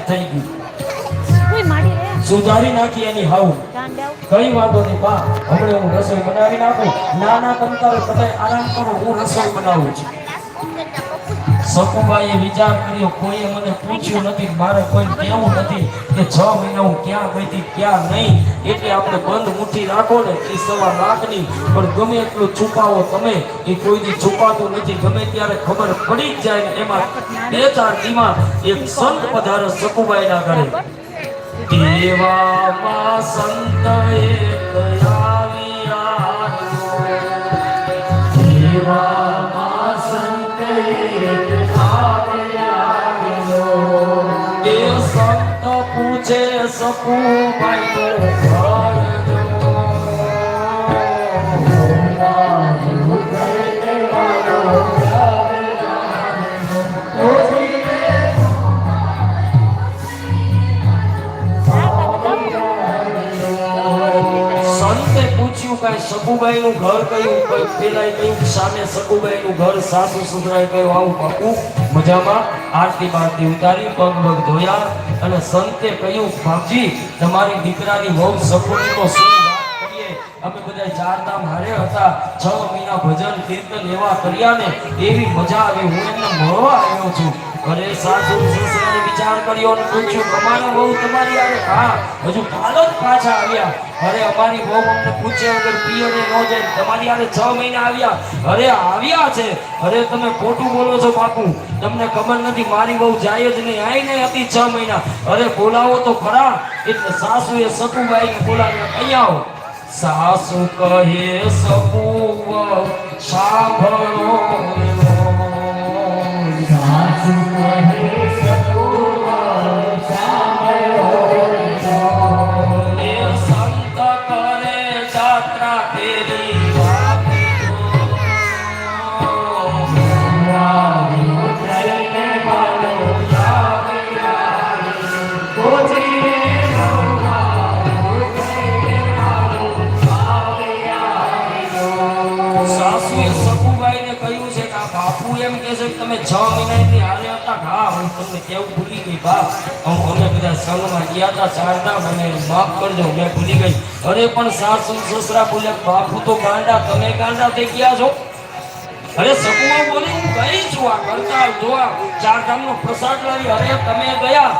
થઈ ગયું સુધારી નાખી એની હાવ કઈ વાંધો નહીં બા હમણાં હું રસોઈ બનાવી નાખું નાના તમતારે બધા આરામ કરો હું રસોઈ બનાવું છું સકુબાઈએ વિચાર કર્યો કોઈએ મને પૂછ્યું નથી મારે કોઈ કહેવું નથી કે 6 મહિના હું ક્યાં ગઈ હતી ક્યાં નહીં એટલે આપણે બંધ મુઠ્ઠી રાખો ને એ સવા લાખની પણ ગમે એટલું છુપાવો તમે એ કોઈથી છુપાતું નથી ગમે ત્યારે ખબર પડી જ જાય ને એમાં 2-4 દીમાં એક સંત પધારે સકુબાઈના ઘરે દેવામાં સંત એક આવ્યા દેવામાં સંત એક સંત પૂછે સકુબાઈ સકુબાઈ નું ઘર કયું પેલા કયું સામે સકુબાઈ નું ઘર સાસુ સસરાએ કયું આવું બાપુ મજામાં આરતી બારતી ઉતારી પગ પગ ધોયા અને સંતે કહ્યું બાપજી તમારી દીકરાની વહુ સકુની તો શું વાત કરીએ અમે બધા 4 ધામ હારે હતા 6 મહિના ભજન કીર્તન એવા કર્યા ને એવી મજા આવી હું એમને મળવા આવ્યો છું અરે સાસુ સસરાએ વિચાર કર્યો અને પૂછ્યું તમારા વહુ તમારી આવે હા હજુ કાલ જ પાછા આવ્યા અરે અમારી વહુ અમને પૂછે વગર પિયરે ન જાય તમારી આરે 6 મહિના આવ્યા અરે આવ્યા છે અરે તમે ખોટું બોલો છો બાપુ તમને ખબર નથી મારી વહુ જાય જ નહીં આઈ નહીં હતી 6 મહિના અરે બોલાવો તો ખરા એટલે સાસુએ સકુબાઈને બોલાવ્યા અહીંયા આવો સાસુ કહે સકુ સાંભળો સાસુ કહે સકુ તમે 6 મહિનાથી હારે હતા હા હું તમને કેવું ભૂલી ગઈ બાપ અમે બધા સંઘમાં ગયા હતા 4 ધામ અને માફ કરજો મેં ભૂલી ગઈ અરે પણ સાસુ સસરા બોલે બાપુ તો ગાંડા તમે ગાંડા થઈ ગયા છો અરે સકુમા બોલી હું ગઈ છું આ કરતા જોવા 4 ધામનો પ્રસાદ લાવી અરે તમે ગયા